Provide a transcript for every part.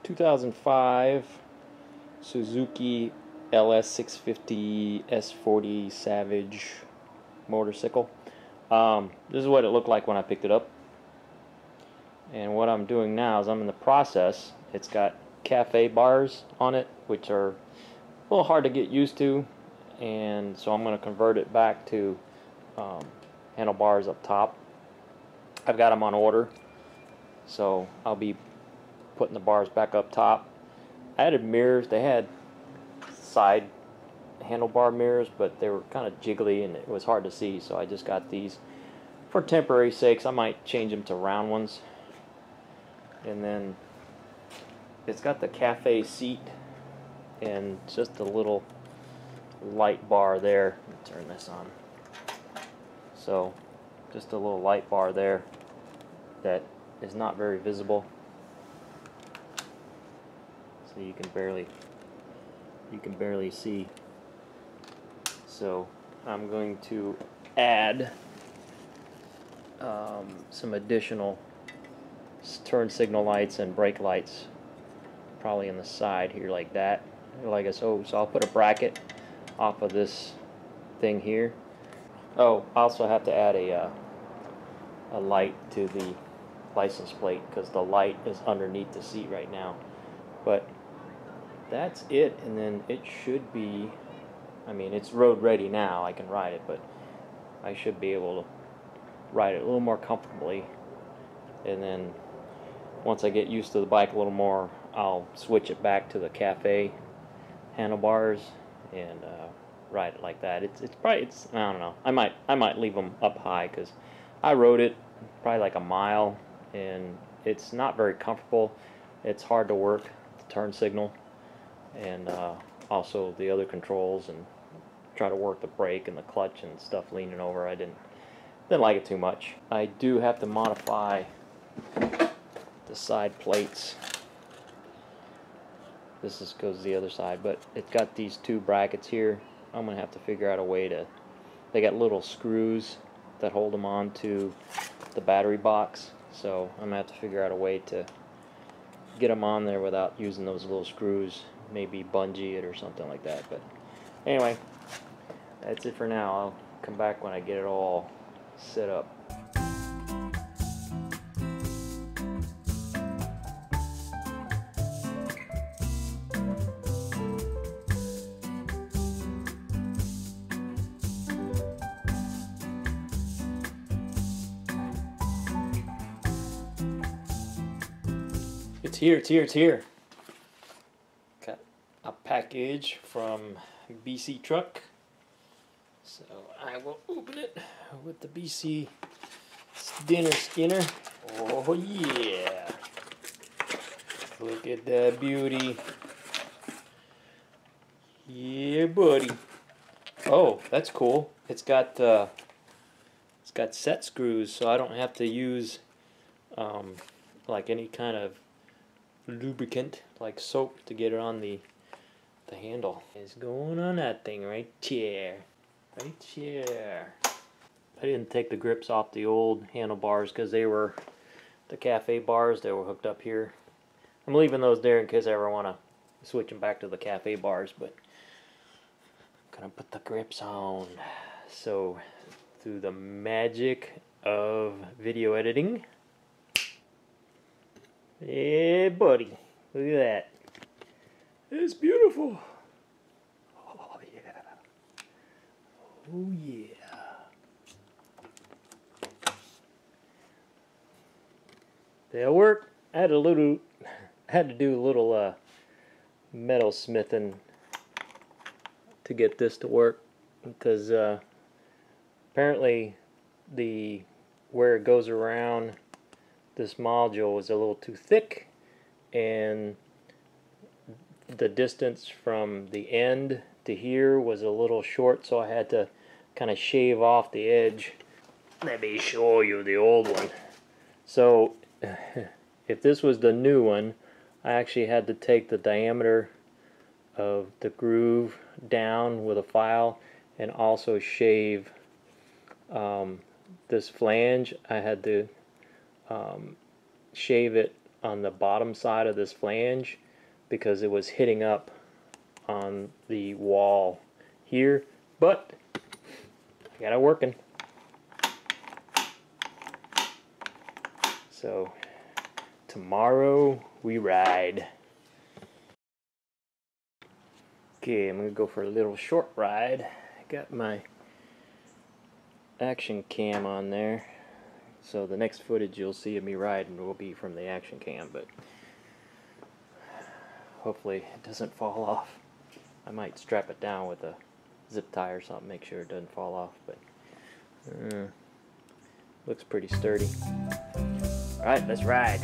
2005 Suzuki LS650 S40 Savage motorcycle. This is what it looked like when I picked it up. And what I'm doing now is I'm in the process. It's got cafe bars on it, which are a little hard to get used to, and so I'm going to convert it back to handlebars up top. I've got them on order, so I'll be putting the bars back up top. I added mirrors. They had side handlebar mirrors, but they were kind of jiggly and it was hard to see, so I just got these for temporary sakes. I might change them to round ones. And then it's got the cafe seat and just a little light bar there. Let me turn this on. So just a little light bar there that is not very visible, so you can barely see. So I'm going to add some additional turn signal lights and brake lights, probably in the side here like that, like so. So I'll put a bracket off of this thing here. Oh, I also have to add a light to the license plate because the light is underneath the seat right now. But that's it, and then it should be, I mean, it's road ready now. I can ride it, but I should be able to ride it a little more comfortably. And then once I get used to the bike a little more, I'll switch it back to the cafe handlebars and ride it like that. It's probably, I don't know. I might leave them up high because I rode it probably like a mile and it's not very comfortable. It's hard to work the turn signal and also the other controls, and try to work the brake and the clutch and stuff leaning over. I didn't like it too much. I do have to modify the side plates. This goes to the other side, but it's got these two brackets here. I'm gonna have to figure out a way to, they got little screws that hold them on to the battery box, so I'm gonna have to figure out a way to get them on there without using those little screws, maybe bungee it or something like that. But anyway, that's it for now. I'll come back when I get it all set up. It's here. Got a package from BC Truck. So I will open it with the BC dinner skinner. Oh yeah. Look at that beauty. Yeah, buddy. Oh, that's cool. It's got set screws, so I don't have to use like any kind of lubricant like soap to get it on the handle. It's going on that thing right there. Right here. I didn't take the grips off the old handlebars because they were the cafe bars. They were hooked up here. I'm leaving those there in case I ever want to switch them back to the cafe bars, but I'm gonna put the grips on. So through the magic of video editing, yeah, buddy, look at that. It's beautiful. Oh yeah. Oh yeah. That'll work. I had to do a little metal smithing to get this to work because apparently where it goes around this module was a little too thick, and the distance from the end to here was a little short, so I had to kind of shave off the edge. Let me show you the old one. So if this was the new one, I actually had to take the diameter of the groove down with a file and also shave this flange. I had to shave it on the bottom side of this flange because it was hitting up on the wall here, but I got it working. So tomorrow we ride. Okay, I'm gonna go for a little short ride. I got my action cam on there, so the next footage you'll see of me riding will be from the action cam, but hopefully it doesn't fall off. I might strap it down with a zip tie or something, make sure it doesn't fall off, but looks pretty sturdy. Alright, let's ride.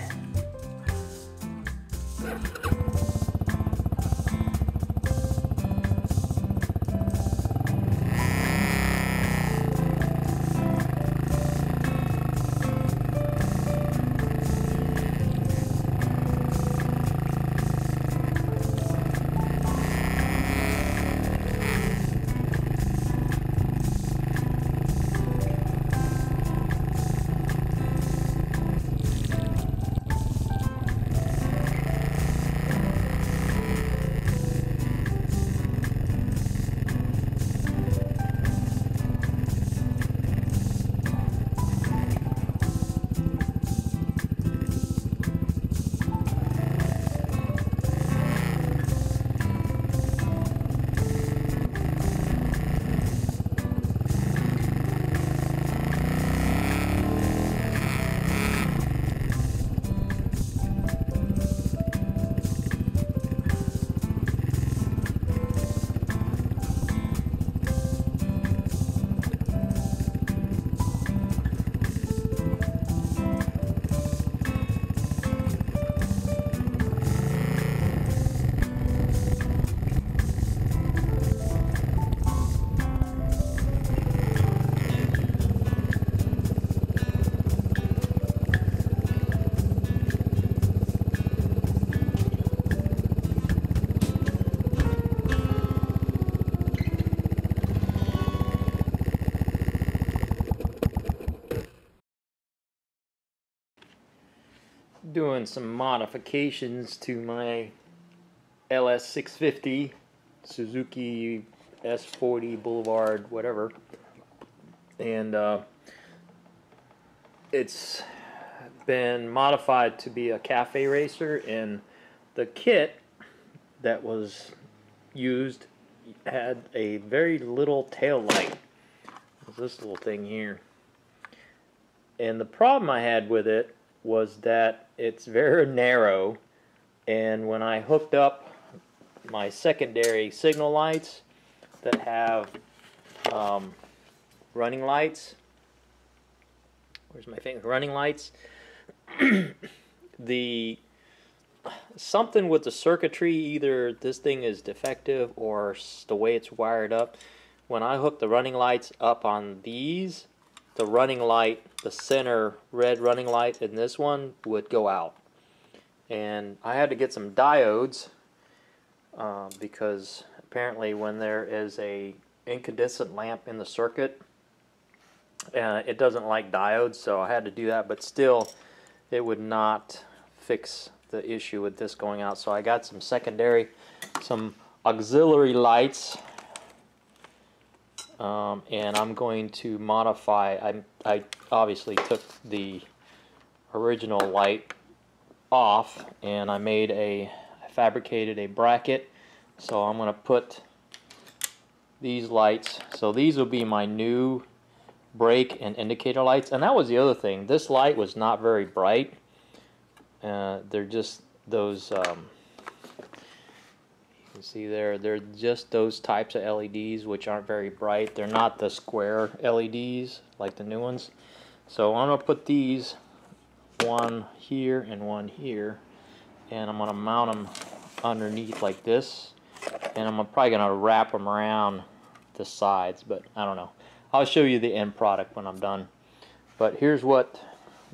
Doing some modifications to my LS650 Suzuki S40 Boulevard, whatever, and it's been modified to be a cafe racer, and the kit that was used had a very little tail light. This little thing here, and the problem I had with it was that it's very narrow, and when I hooked up my secondary signal lights that have running lights, where's my finger, running lights, something with the circuitry, either this thing is defective or the way it's wired up. When I hook the running lights up on these, the running light, the center red running light in this one would go out, and I had to get some diodes because apparently when there is a incandescent lamp in the circuit, it doesn't like diodes, so I had to do that, but still it would not fix the issue with this going out. So I got some secondary, some auxiliary lights, and I'm going to modify. I obviously took the original light off, and I fabricated a bracket, so I'm going to put these lights. So these will be my new brake and indicator lights. And that was the other thing, this light was not very bright. They're just those you can see there, they're just those types of LEDs which aren't very bright. They're not the square LEDs like the new ones. So I'm going to put these, one here and one here, and I'm going to mount them underneath like this, and I'm probably going to wrap them around the sides, but I don't know. I'll show you the end product when I'm done. But here's what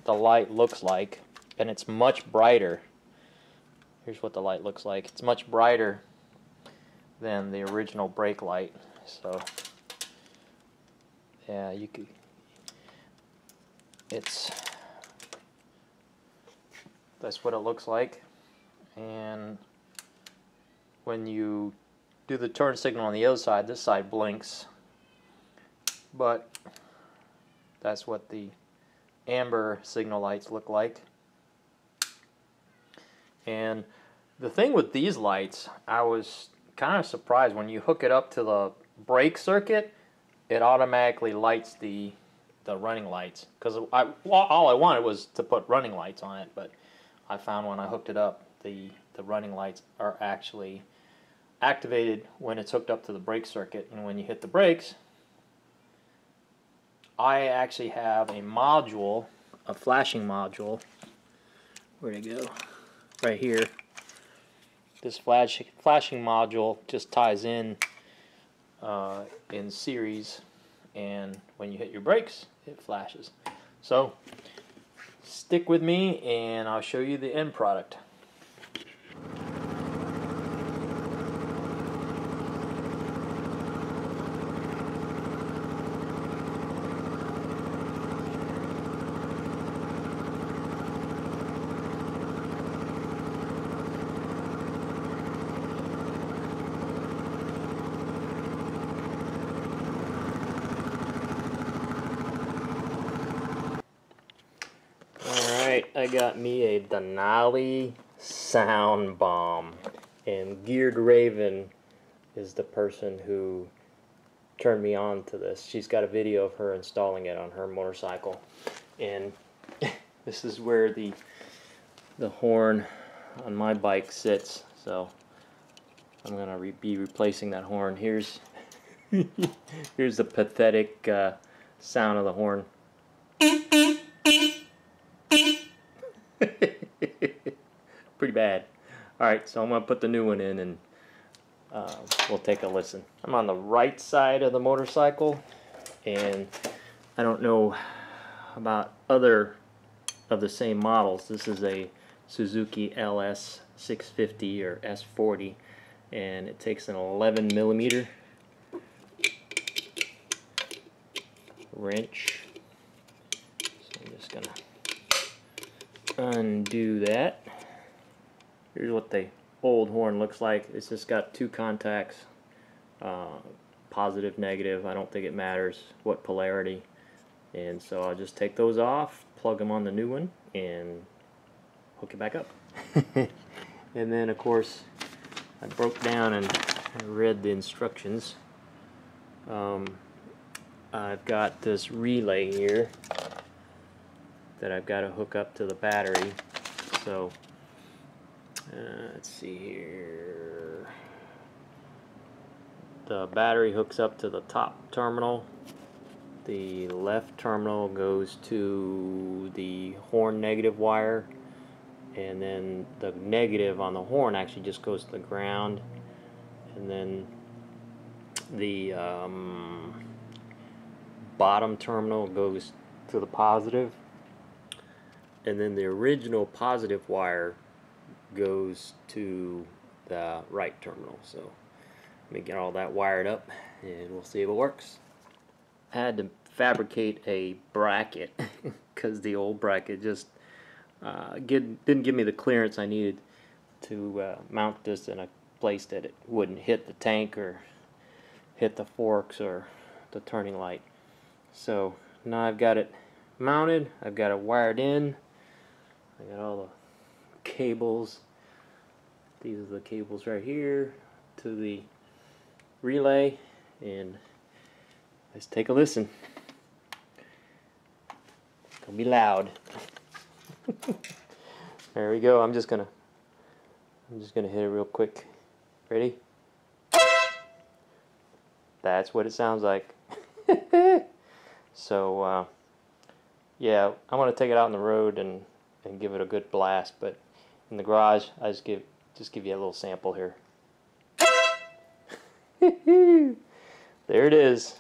the light looks like, and it's much brighter. Here's what the light looks like. It's much brighter than the original brake light. So yeah, you could, that's what it looks like. And when you do the turn signal on the other side, this side blinks, but that's what the amber signal lights look like. And the thing with these lights, I was kind of surprised when you hook it up to the brake circuit, it automatically lights the running lights, because all I wanted was to put running lights on it, but I found when I hooked it up, the running lights are actually activated when it's hooked up to the brake circuit. And when you hit the brakes, I actually have a module, a flashing module. Where'd it go? Right here. This flashing module just ties in series, and when you hit your brakes, it flashes. So stick with me and I'll show you the end product. I got me a Denali sound bomb, and Geared Raven is the person who turned me on to this. She's got a video of her installing it on her motorcycle, and this is where the horn on my bike sits. So I'm gonna be replacing that horn. Here's here's the pathetic sound of the horn. Pretty bad. Alright, so I'm going to put the new one in, and we'll take a listen. I'm on the right side of the motorcycle, and I don't know about other of the same models. This is a Suzuki LS650 or S40, and it takes an 11mm wrench. So I'm just going to undo that. Here's what the old horn looks like. It's just got two contacts, positive, negative. I don't think it matters what polarity. And so I'll just take those off, plug them on the new one, and hook it back up. And then of course I broke down and read the instructions. I've got this relay here that I've got to hook up to the battery. So let's see here. The battery hooks up to the top terminal. The left terminal goes to the horn negative wire, and then the negative on the horn actually just goes to the ground, and then the bottom terminal goes to the positive, and then the original positive wire goes to the right terminal. So let me get all that wired up and we'll see if it works. I had to fabricate a bracket because the old bracket just didn't give me the clearance I needed to mount this in a place that it wouldn't hit the tank or hit the forks or the turning light. So now I've got it mounted, I've got it wired in, I got all the cables. These are the cables right here to the relay, and let's take a listen. It's gonna be loud. There we go. I'm just gonna hit it real quick. Ready? That's what it sounds like. So yeah, I'm gonna take it out on the road and give it a good blast, but in the garage I just give you a little sample here. There it is,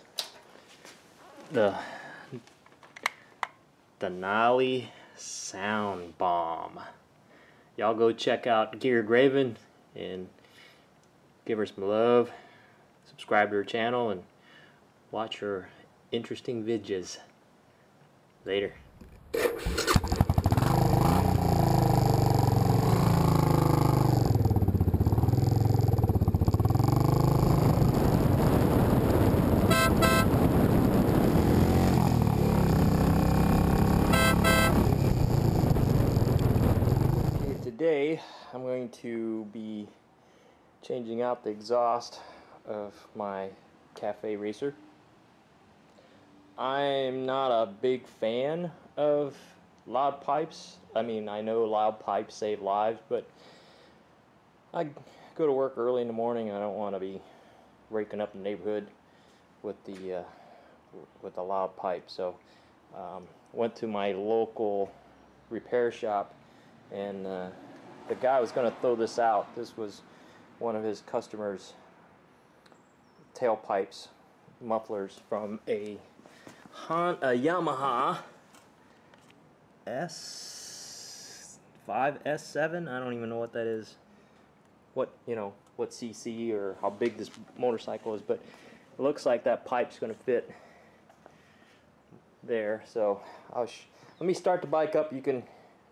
the Denali sound bomb. Y'all go check out Geared Raven and give her some love, subscribe to her channel, and watch her interesting videos. Later. going to be changing out the exhaust of my cafe racer. I'm not a big fan of loud pipes. I mean, I know loud pipes save lives, but I go to work early in the morning and I don't want to be raking up the neighborhood with the loud pipe. So went to my local repair shop, and the guy was going to throw this out. This was one of his customers' tailpipes, mufflers from a Yamaha S5, S7. I don't even know what that is. What cc or how big this motorcycle is, but it looks like that pipe's going to fit there. So let me start the bike up.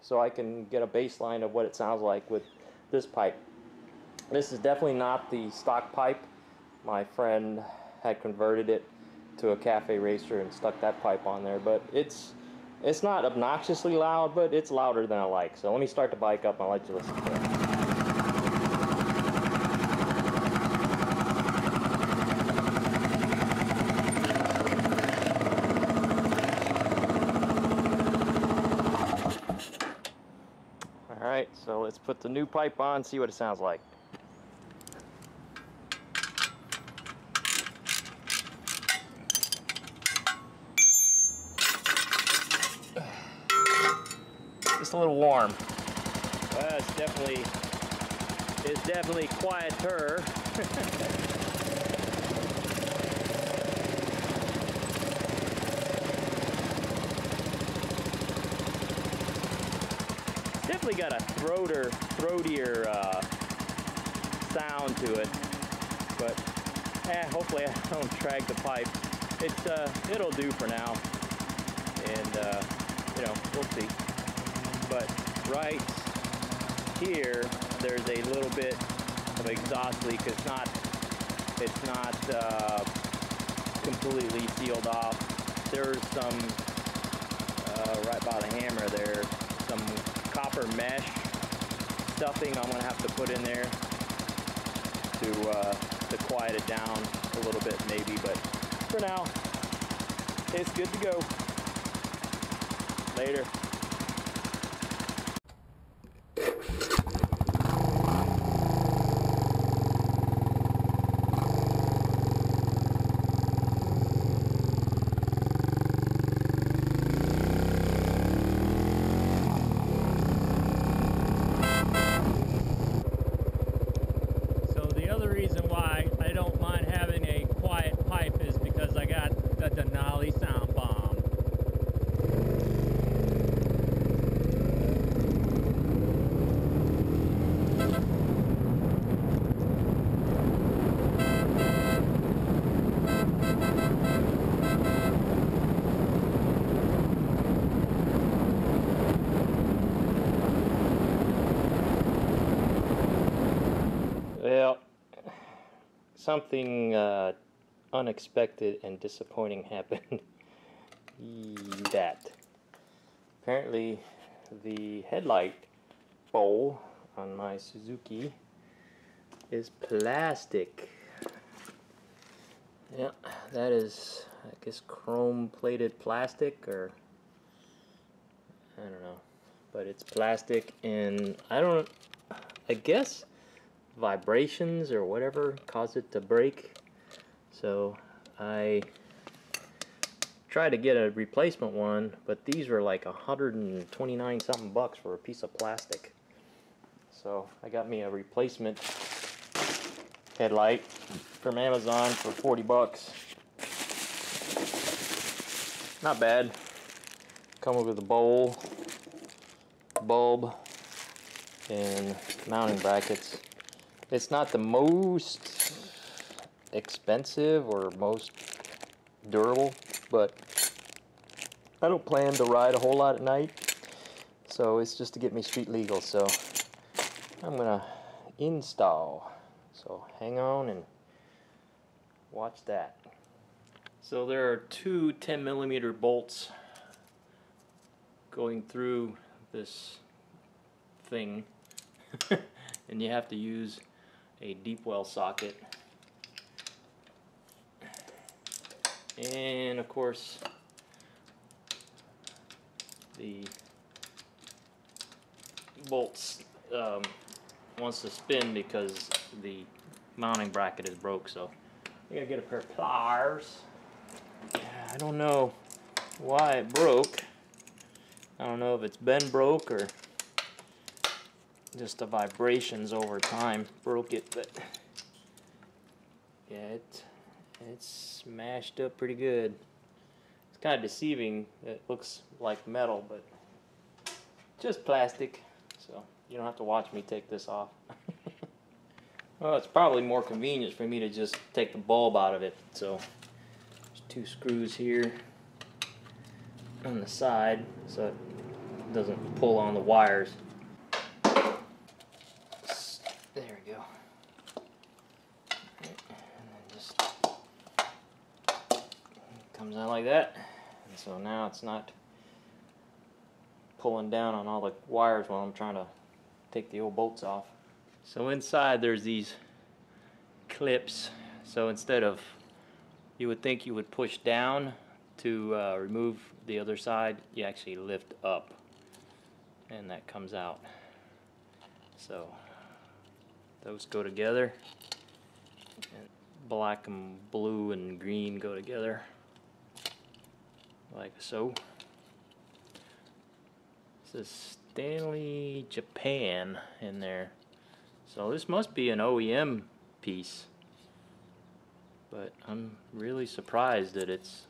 So I can get a baseline of what it sounds like with this pipe. This is definitely not the stock pipe. My friend had converted it to a cafe racer and stuck that pipe on there, but it's not obnoxiously loud, but it's louder than I like. So let me start the bike up and I'll let you listen to it. Alright, so let's put the new pipe on, see what it sounds like. Just a little warm. It's definitely quieter. Definitely got a throatier sound to it, but hopefully I don't drag the pipe. It'll do for now, and we'll see. But right here, there's a little bit of exhaust leak. It's not completely sealed off. There's some right by the hammer there, some copper mesh stuffing I'm gonna have to put in there to quiet it down a little bit maybe, but for now it's good to go. Later. Well, something unexpected and disappointing happened. That apparently the headlight bowl on my Suzuki is plastic. Yeah, that is, I guess, chrome plated plastic, or I don't know, but it's plastic, and I guess vibrations or whatever caused it to break. So I tried to get a replacement one, but these were like 129 something bucks for a piece of plastic. So I got me a replacement headlight from Amazon for 40 bucks. Not bad. Comes with a bowl, bulb, and mounting brackets. It's not the most expensive or most durable, but I don't plan to ride a whole lot at night, so it's just to get me street legal. So I'm gonna install, so hang on and watch that. So there are two 10mm bolts going through this thing. and you have to use a deep well socket. And of course the bolts wants to spin because the mounting bracket is broke, so I gotta get a pair of pliers. I don't know why it broke. I don't know if it's been broke or just the vibrations over time broke it, but yeah, it's smashed up pretty good. It's kind of deceiving. It looks like metal, but just plastic, so you don't have to watch me take this off. Well, it's probably more convenient for me to just take the bulb out of it. So there's 2 screws here on the side so it doesn't pull on the wires. There we go. And then just comes out like that. And so now it's not pulling down on all the wires while I'm trying to take the old bolts off. So inside there's these clips. So instead of, you would think you would push down to remove the other side, you actually lift up and that comes out. So those go together, and black and blue and green go together like so. This is Stanley Japan in there, so this must be an OEM piece, but I'm really surprised that it's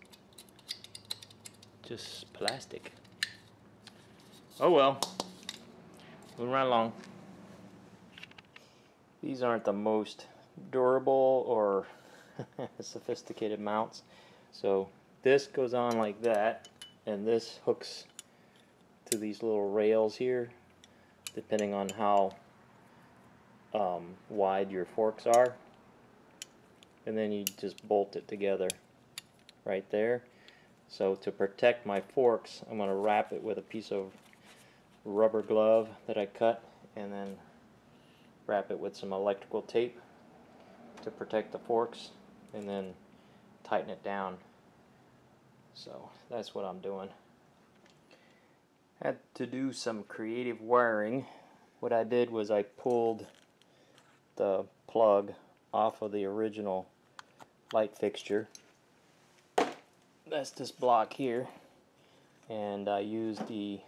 just plastic. Oh well, moving right along. These aren't the most durable or sophisticated mounts, so this goes on like that, and this hooks to these little rails here depending on how wide your forks are, and then you just bolt it together right there. So to protect my forks, I'm going to wrap it with a piece of rubber glove that I cut, and then wrap it with some electrical tape to protect the forks, and then tighten it down. So that's what I'm doing. Had to do some creative wiring. What I did was I pulled the plug off of the original light fixture. That's this block here, and I used the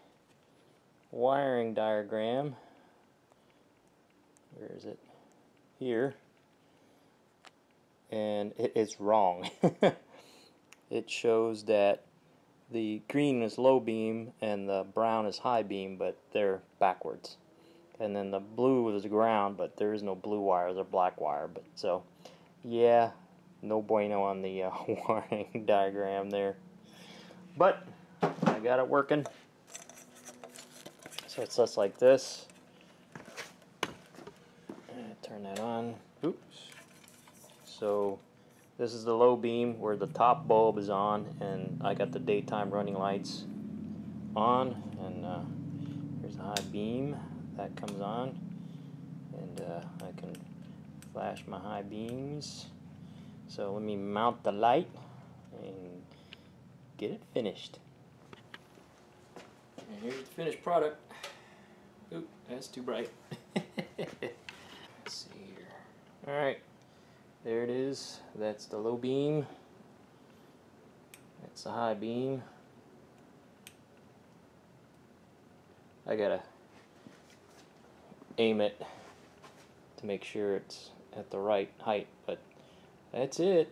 wiring diagram. Where is it? Here. And it's wrong. It shows that the green is low beam and the brown is high beam, but they're backwards. And then the blue is the ground, but there is no blue wire, there's a black wire. But so, yeah, no bueno on the wiring diagram there. But I got it working. So it's just like this. Turn that on. Oops. So this is the low beam where the top bulb is on, and I got the daytime running lights on, and here's the high beam that comes on, and I can flash my high beams. So let me mount the light and get it finished. And here's the finished product. Oop, that's too bright. Let's see here. Alright, there it is. That's the low beam. That's the high beam. I gotta aim it to make sure it's at the right height, but that's it.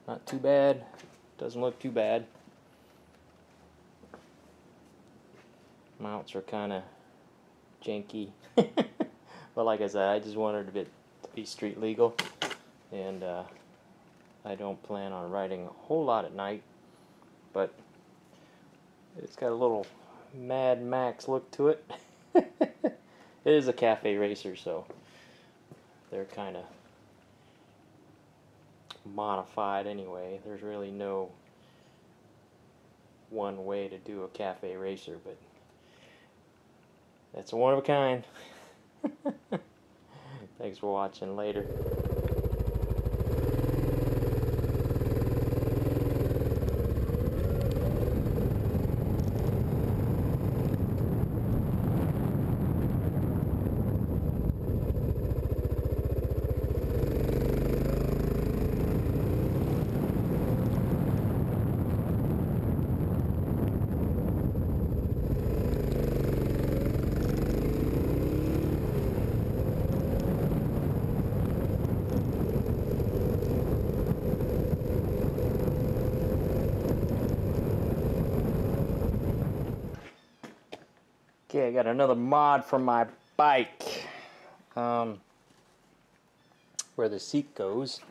Not too bad. Doesn't look too bad. Mounts are kind of janky. But like I said, I just wanted it to be street legal, and I don't plan on riding a whole lot at night, but it's got a little Mad Max look to it. It is a cafe racer, so they're kind of modified anyway. There's really no one way to do a cafe racer, but that's a one of a kind. Thanks for watching. Later. Okay, I got another mod for my bike. Where the seat goes.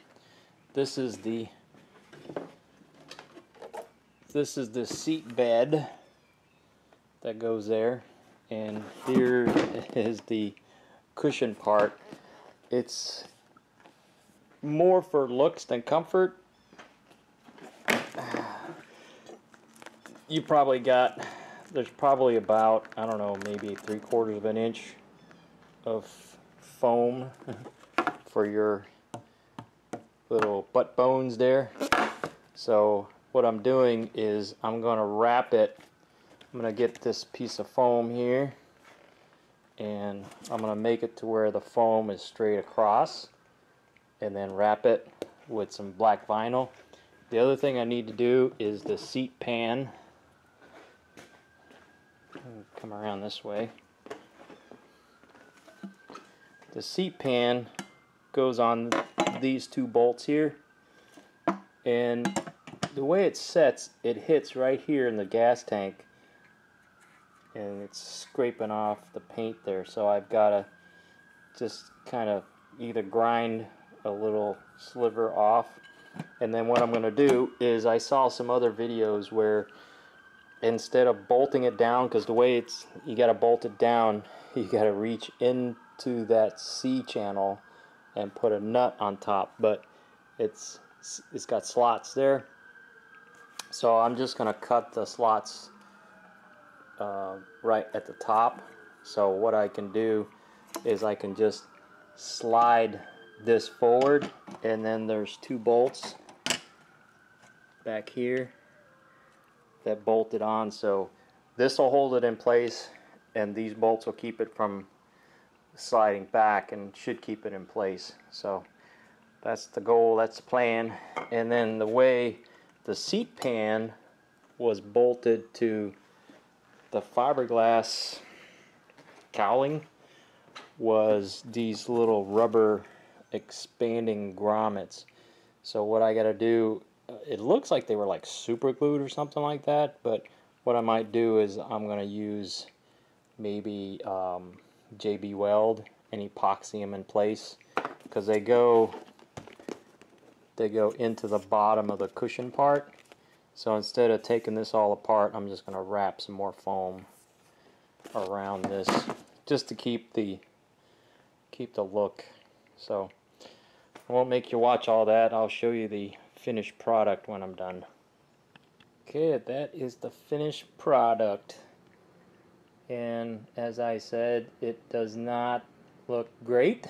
This is the seat bed that goes there, and here is the cushion part. It's more for looks than comfort. You probably got, there's probably about, I don't know, maybe 3/4 of an inch of foam for your little butt bones there. So what I'm doing is I'm going to wrap it. I'm going to get this piece of foam here, and I'm going to make it to where the foam is straight across, and then wrap it with some black vinyl. The other thing I need to do is the seat pan. Come around this way. The seat pan goes on these two bolts here, and the way it sets, it hits right here in the gas tank, and it's scraping off the paint there, so I've got to just kind of either grind a little sliver off, and then what I'm going to do is, I saw some other videos where instead of bolting it down, because the way it's, you got to bolt it down, you got to reach into that C channel and put a nut on top, but it's got slots there, so I'm just going to cut the slots right at the top. So what I can do is I can just slide this forward, and then there's two bolts back here that bolt it on, so this will hold it in place, and these bolts will keep it from sliding back and should keep it in place. So that's the goal, that's the plan. And then the way the seat pan was bolted to the fiberglass cowling was these little rubber expanding grommets. So what I got to do, it looks like they were like super glued or something like that, but what I might do is I'm going to use maybe JB Weld and epoxy them in place, because they go into the bottom of the cushion part. So instead of taking this all apart, I'm just going to wrap some more foam around this just to keep the look. So I won't make you watch all that. I'll show you the finished product when I'm done. Okay, that is the finished product, and as I said, it does not look great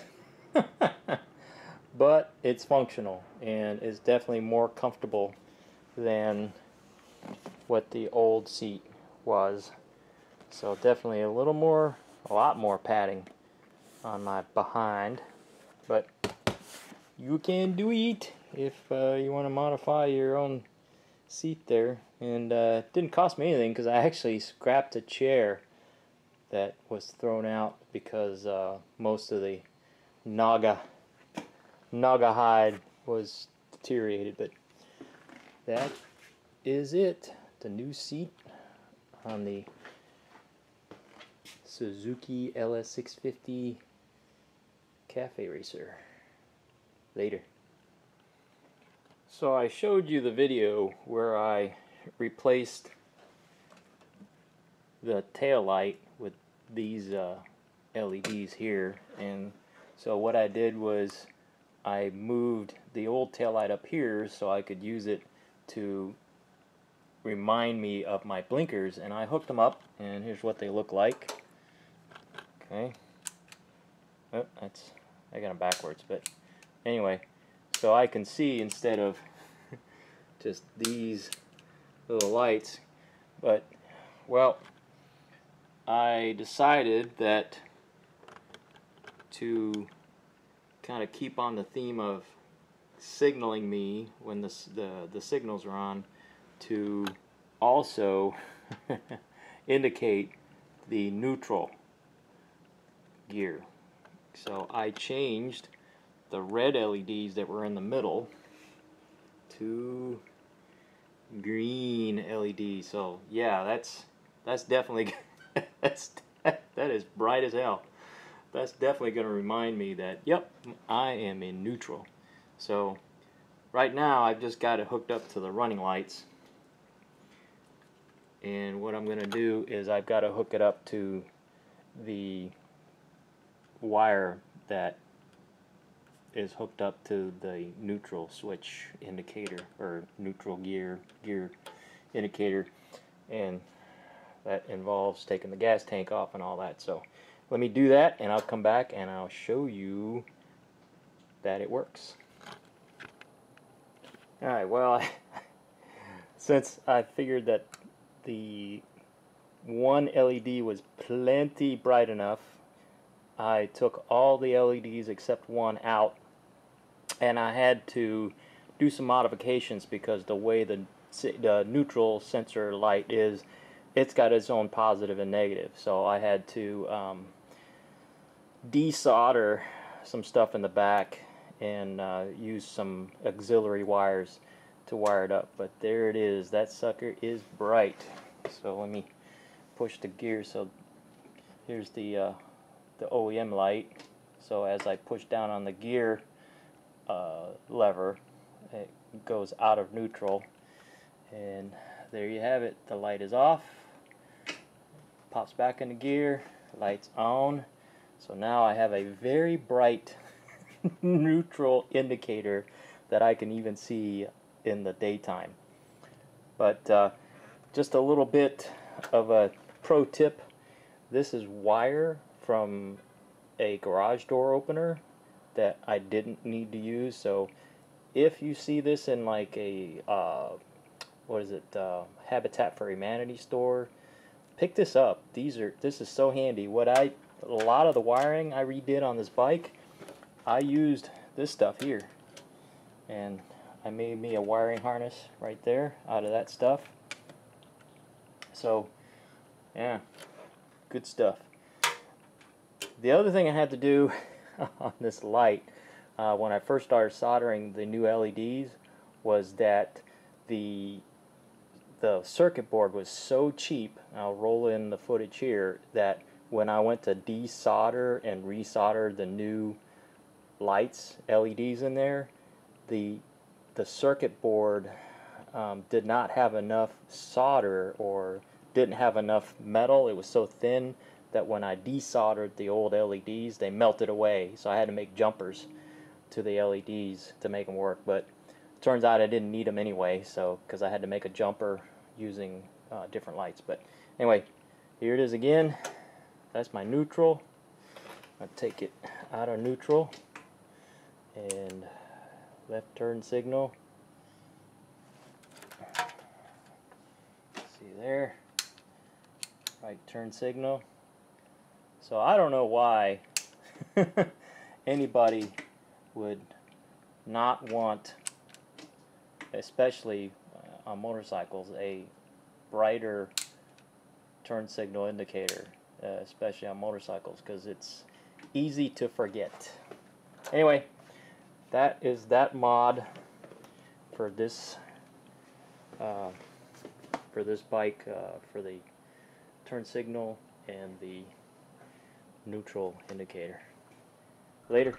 but it's functional, and it's definitely more comfortable than what the old seat was. So definitely a lot more padding on my behind, but you can do it if you want to modify your own seat there. And it didn't cost me anything, because I actually scrapped a chair that was thrown out because most of the naga hide was deteriorated. But that is it, the new seat on the Suzuki LS650 Cafe Racer. Later. So I showed you the video where I replaced the tail light with these LEDs here, and so what I did was I moved the old tail light up here so I could use it to remind me of my blinkers, and I hooked them up, and here's what they look like. Okay, Oh, I got them backwards, but anyway, so I can see instead of just these little lights, but well, I decided that to kind of keep on the theme of signaling me when the signals are on, to also indicate the neutral gear. So I changed the red LEDs that were in the middle to green LEDs. So yeah, that's definitely that is bright as hell. That's definitely going to remind me that, yep, I am in neutral. So right now I've just got it hooked up to the running lights, and what I'm going to do is I've got to hook it up to the wire that is hooked up to the neutral switch indicator, or neutral gear indicator, and that involves taking the gas tank off and all that. So let me do that, and I'll come back and I'll show you that it works. Alright, well, since I figured that the one LED was plenty bright enough, I took all the LEDs except one out, and I had to do some modifications because the way the neutral sensor light is, it's got its own positive and negative. So I had to desolder some stuff in the back and use some auxiliary wires to wire it up. But there it is. That sucker is bright. So let me push the gear. So here's the OEM light. So as I push down on the gear lever, it goes out of neutral, and there you have it. The light is off, pops back into gear, light's on. So now I have a very bright neutral indicator that I can even see in the daytime. But just a little bit of a pro tip: this is wire from a garage door opener that I didn't need to use. So if you see this in like a what is it, Habitat for Humanity store, pick this up. This is so handy. A lot of the wiring I redid on this bike, I used this stuff here, and I made me a wiring harness right there out of that stuff. So yeah, good stuff. The other thing I had to do on this light when I first started soldering the new LEDs was that the circuit board was so cheap. I'll roll in the footage here, that when I went to desolder and resolder the new lights, LEDs in there, the circuit board did not have enough solder, or didn't have enough metal. It was so thin that when I desoldered the old LEDs, they melted away. So I had to make jumpers to the LEDs to make them work. But it turns out I didn't need them anyway, so because I had to make a jumper using different lights. But anyway, here it is again. That's my neutral. I'll take it out of neutral, and left turn signal. See there, right turn signal. So I don't know why anybody would not want, especially on motorcycles, a brighter turn signal indicator, especially on motorcycles, because it's easy to forget. Anyway, that is that mod for this bike, for the turn signal and the neutral indicator. Later.